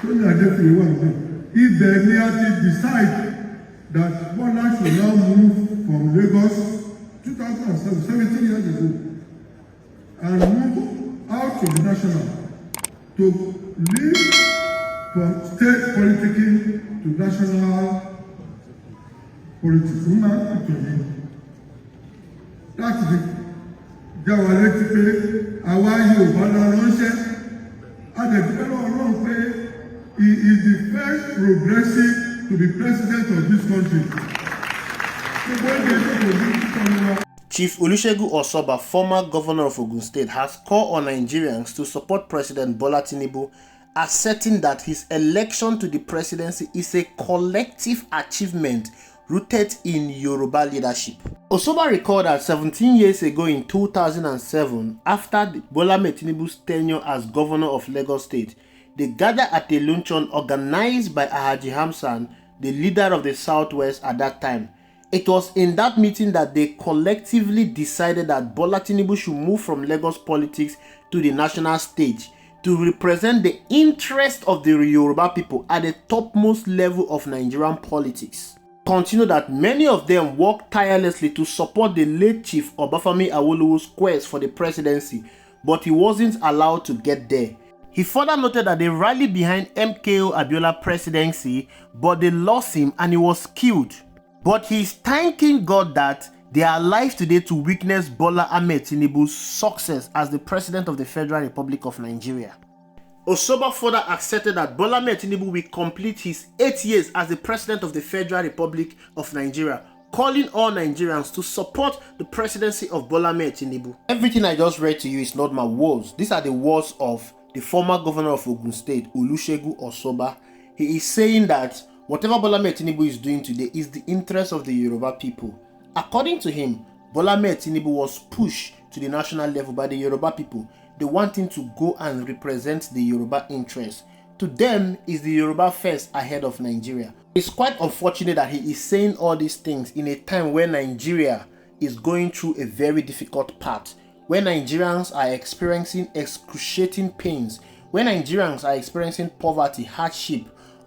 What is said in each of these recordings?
If the NIA decide that Bola should now move from Lagos 2007, 17 years ago, and move out to the national, to leave from state politics to national politics. That's the Jawale ti pé àwa Yorùbá la ránṣẹ́. He is the first progressive to be president of this country. Chief Olusegun Osoba, former governor of Ogun State, has called on Nigerians to support President Bola Tinubu, asserting that his election to the presidency is a collective achievement rooted in Yoruba leadership. Osoba recalled that 17 years ago in 2007, after Bola Tinubu's tenure as governor of Lagos State, they gathered at a luncheon organized by Alhaji Hamsan, the leader of the Southwest at that time. It was in that meeting that they collectively decided that Bola Tinubu should move from Lagos politics to the national stage to represent the interest of the Yoruba people at the topmost level of Nigerian politics. Continue that many of them worked tirelessly to support the late Chief Obafemi Awolowo's quest for the presidency, but he wasn't allowed to get there. He further noted that they rallied behind MKO Abiola's presidency, but they lost him and he was killed. But he is thanking God that they are alive today to witness Bola Ahmed Tinubu's success as the President of the Federal Republic of Nigeria. Osoba further asserted that Bola Ahmed Tinubu will complete his 8 years as the President of the Federal Republic of Nigeria, calling all Nigerians to support the presidency of Bola Ahmed Tinubu. Everything I just read to you is not my words. These are the words of the former governor of Ogun State, Olusegun Osoba. He is saying that whatever Bola Ahmed Tinubu is doing today is the interest of the Yoruba people. According to him, Bola Ahmed Tinubu was pushed to the national level by the Yoruba people. They want him to go and represent the Yoruba interest. To them, is the Yoruba first ahead of Nigeria. It's quite unfortunate that he is saying all these things in a time where Nigeria is going through a very difficult path, where Nigerians are experiencing excruciating pains, where Nigerians are experiencing poverty, hardship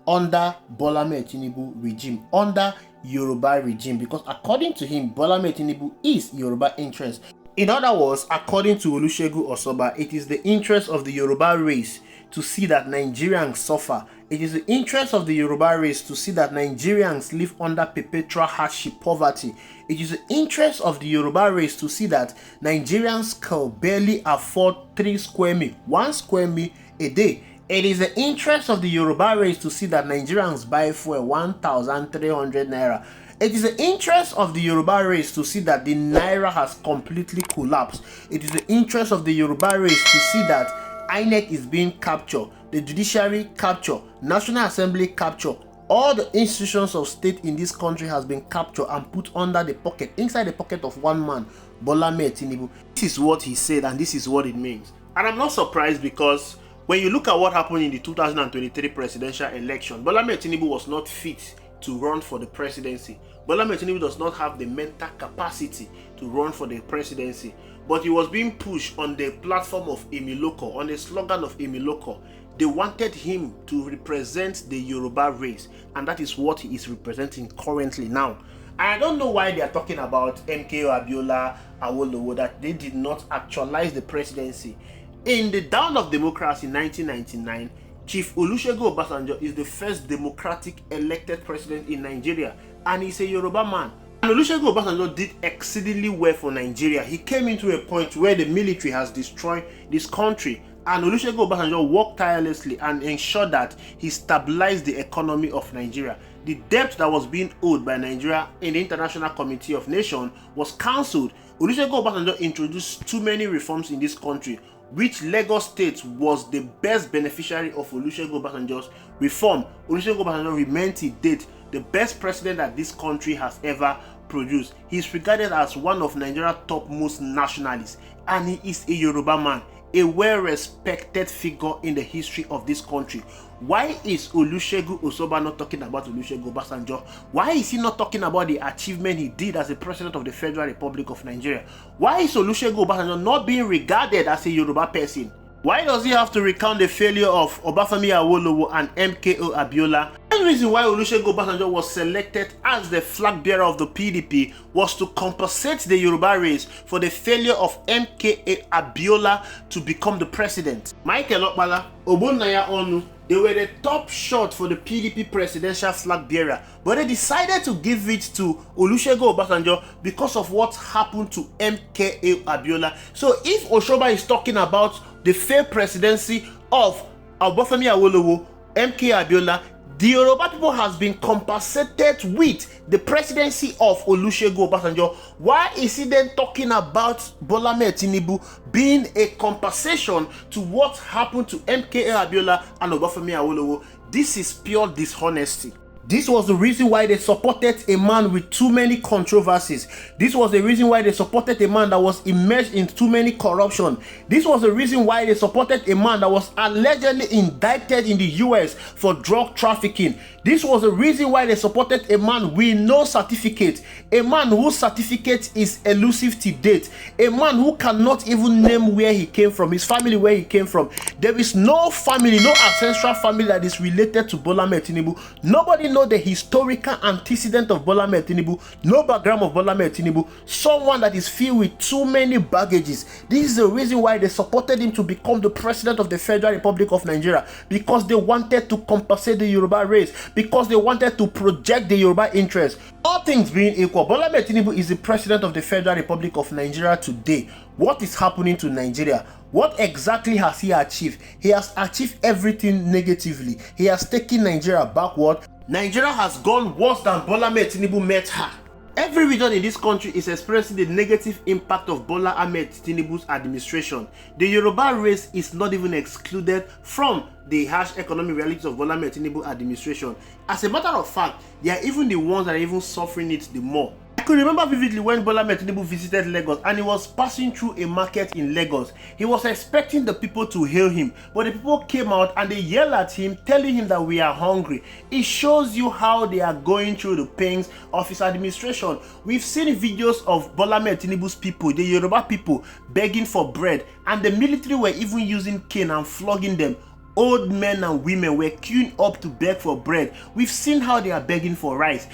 under Bola Ahmed Tinubu regime, under Yoruba regime, because according to him, Bola Ahmed Tinubu is Yoruba interest. In other words, according to Olusegun Osoba, it is the interest of the Yoruba race to see that Nigerians suffer. It is the interest of the Yoruba race to see that Nigerians live under perpetual hardship, poverty. It is the interest of the Yoruba race to see that Nigerians can barely afford 3 square meals, 1 square meal a day. It is the interest of the Yoruba race to see that Nigerians buy fuel 1,300 naira. It is the interest of the Yoruba race to see that the Naira has completely collapsed. It is the interest of the Yoruba race to see that INEC is being captured, the judiciary captured, National Assembly captured. All the institutions of state in this country has been captured and put under the pocket, inside the pocket of one man, Bola Ahmed Tinubu. This is what he said and this is what it means. And I'm not surprised because when you look at what happened in the 2023 presidential election, Bola Ahmed Tinubu was not fit to run for the presidency. Bola Ahmed Tinubu does not have the mental capacity to run for the presidency, but he was being pushed on the platform of Emiloko, on the slogan of Emiloko. They wanted him to represent the Yoruba race, and that is what he is representing currently now. And I don't know why they are talking about MKO Abiola Awolowo, that they did not actualize the presidency. In the dawn of democracy in 1999, Chief Olusegun Obasanjo is the first democratic elected president in Nigeria, and he's a Yoruba man. And Olusegun Obasanjo did exceedingly well for Nigeria. He came into a point where the military has destroyed this country, and Olusegun Obasanjo worked tirelessly and ensured that he stabilized the economy of Nigeria. The debt that was being owed by Nigeria in the International Committee of Nations was cancelled. Olusegun Obasanjo introduced too many reforms in this country, which Lagos State was the best beneficiary of Olusegun Obasanjo's reform. Olusegun Obasanjo remained to date the best president that this country has ever produced. He is regarded as one of Nigeria's topmost nationalists, and he is a Yoruba man, a well-respected figure in the history of this country. Why is Olusegun Osoba not talking about Olusegun Obasanjo? Why is he not talking about the achievement he did as the president of the Federal Republic of Nigeria? Why is Olusegun Obasanjo not being regarded as a Yoruba person? Why does he have to recount the failure of Obafemi Awolowo and MKO Abiola? The reason why Olusegun Obasanjo was selected as the flag bearer of the PDP was to compensate the Yoruba race for the failure of MKO Abiola to become the president. Michael Okpala, Ogbonnaya Onu, they were the top shot for the PDP presidential flag bearer, but they decided to give it to Olusegun Obasanjo because of what happened to MKO Abiola. So if Osoba is talking about the failed presidency of Obafemi Awolowo, MKO Abiola, the Yoruba people has been compensated with the presidency of Olusegun Obasanjo. Why is he then talking about Bola Ahmed Tinubu being a compensation to what happened to MKO Abiola and Obafemi Awolowo? This is pure dishonesty. This was the reason why they supported a man with too many controversies. This was the reason why they supported a man that was immersed in too many corruption. This was the reason why they supported a man that was allegedly indicted in the US for drug trafficking. This was the reason why they supported a man with no certificate, a man whose certificate is elusive to date, a man who cannot even name where he came from, his family where he came from. There is no family, no ancestral family that is related to Bola Ahmed Tinubu. Nobody knows the historical antecedent of Bola Ahmed Tinubu, no background of Bola Ahmed Tinubu, someone that is filled with too many baggages. This is the reason why they supported him to become the president of the Federal Republic of Nigeria, because they wanted to compensate the Yoruba race, because they wanted to project the Yoruba interest. All things being equal, Bola Ahmed Tinubu is the president of the Federal Republic of Nigeria today. What is happening to Nigeria? What exactly has he achieved? He has achieved everything negatively. He has taken Nigeria backward. Nigeria has gone worse than Bola Ahmed Tinubu met her. Every region in this country is experiencing the negative impact of Bola Ahmed Tinubu's administration. The Yoruba race is not even excluded from the harsh economic realities of Bola Ahmed Tinubu administration. As a matter of fact, they are even the ones that are even suffering it the more. I could remember vividly when Bola Ahmed Tinubu visited Lagos and he was passing through a market in Lagos. He was expecting the people to hail him, but the people came out and they yelled at him, telling him that we are hungry. It shows you how they are going through the pains of his administration. We've seen videos of Bola Ahmed Tinubu's people, the Yoruba people, begging for bread, and the military were even using cane and flogging them. Old men and women were queuing up to beg for bread. We've seen how they are begging for rice.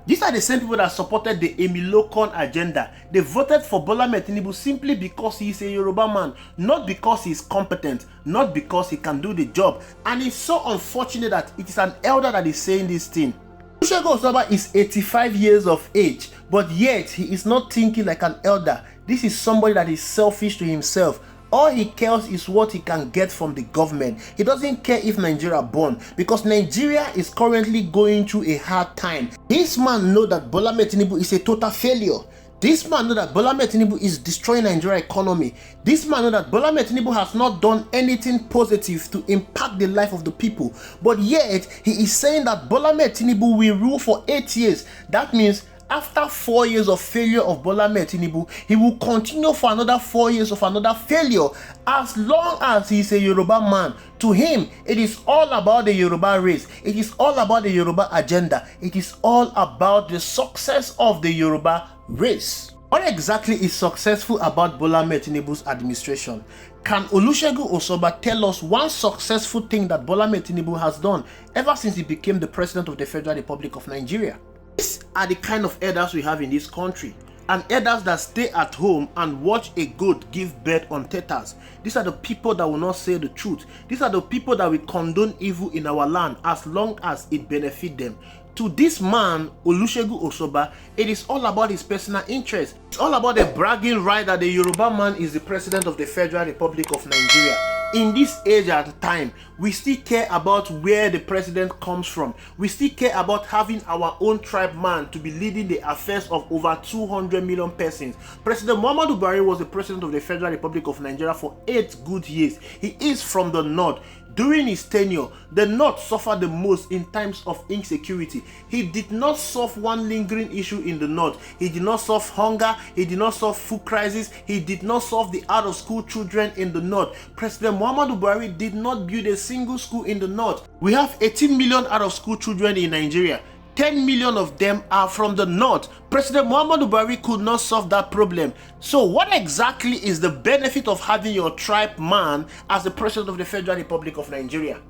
These are the same people that supported the Emilokon agenda. They voted for Bola Ahmed Tinubu simply because he is a Yoruba man, not because he is competent, not because he can do the job. And it's so unfortunate that it is an elder that is saying this thing. Olusegun Osoba is 85 years of age, but yet he is not thinking like an elder. This is somebody that is selfish to himself. All he cares is what he can get from the government. He doesn't care if Nigeria burn, because Nigeria is currently going through a hard time. This man knows that Bola Ahmed Tinubu is a total failure. This man knows that Bola Ahmed Tinubu is destroying Nigeria economy. This man knows that Bola Ahmed Tinubu has not done anything positive to impact the life of the people. But yet, he is saying that Bola Ahmed Tinubu will rule for 8 years. That means after 4 years of failure of Bola Ahmed Tinubu, he will continue for another 4 years of another failure, as long as he is a Yoruba man. To him, it is all about the Yoruba race. It is all about the Yoruba agenda. It is all about the success of the Yoruba race. What exactly is successful about Bola Ahmed Tinubu's administration? Can Olusegun Osoba tell us one successful thing that Bola Ahmed Tinubu has done ever since he became the president of the Federal Republic of Nigeria? These are the kind of elders we have in this country, and elders that stay at home and watch a goat give birth on tetas. These are the people that will not say the truth. These are the people that will condone evil in our land as long as it benefits them. To this man, Olusegun Osoba, it is all about his personal interest. It's all about the bragging right that the Yoruba man is the president of the Federal Republic of Nigeria. In this age and time, we still care about where the president comes from. We still care about having our own tribe man to be leading the affairs of over 200 million persons. President Muhammadu Buhari was the president of the Federal Republic of Nigeria for 8 good years. He is from the north. During his tenure, the North suffered the most in times of insecurity. He did not solve one lingering issue in the North. He did not solve hunger. He did not solve food crisis. He did not solve the out-of-school children in the North. President Muhammadu Buhari did not build a single school in the North. We have 18 million out-of-school children in Nigeria. 10 million of them are from the north. President Muhammadu Buhari could not solve that problem. So what exactly is the benefit of having your tribe man as the president of the Federal Republic of Nigeria?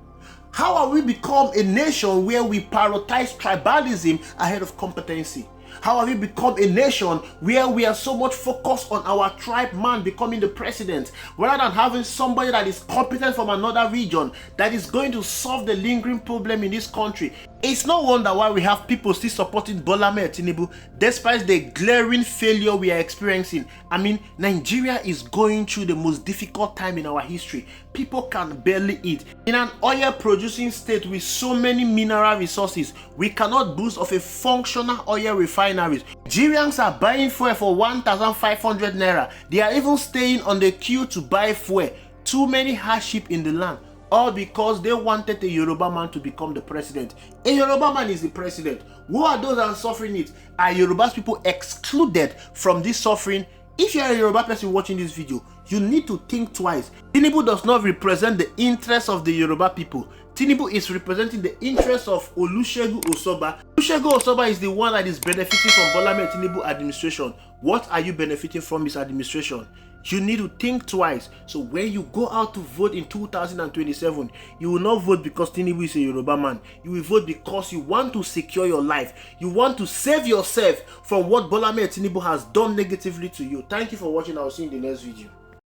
How have we become a nation where we prioritize tribalism ahead of competency? How have we become a nation where we are so much focused on our tribe man becoming the president, rather than having somebody that is competent from another region that is going to solve the lingering problem in this country? It's no wonder why we have people still supporting Bola Ahmed Tinubu despite the glaring failure we are experiencing. I mean, Nigeria is going through the most difficult time in our history. People can barely eat. In an oil producing state with so many mineral resources, we cannot boast of a functional oil refinery. Nigerians are buying fuel for 1,500 naira. They are even staying on the queue to buy fuel. Too many hardship in the land. All because they wanted a Yoruba man to become the president. A Yoruba man is the president. Who are those that are suffering it? Are Yoruba's people excluded from this suffering? If you are a Yoruba person watching this video, you need to think twice. Tinubu does not represent the interests of the Yoruba people. Tinubu is representing the interests of Olusegun Osoba. Olusegun Osoba is the one that is benefiting from Bola Ahmed Tinubu administration. What are you benefiting from his administration? You need to think twice. So when you go out to vote in 2027, you will not vote because Tinubu is a Yoruba man. You will vote because you want to secure your life. You want to save yourself from what Bola Ahmed Tinubu has done negatively to you. Thank you for watching. I will see you in the next video.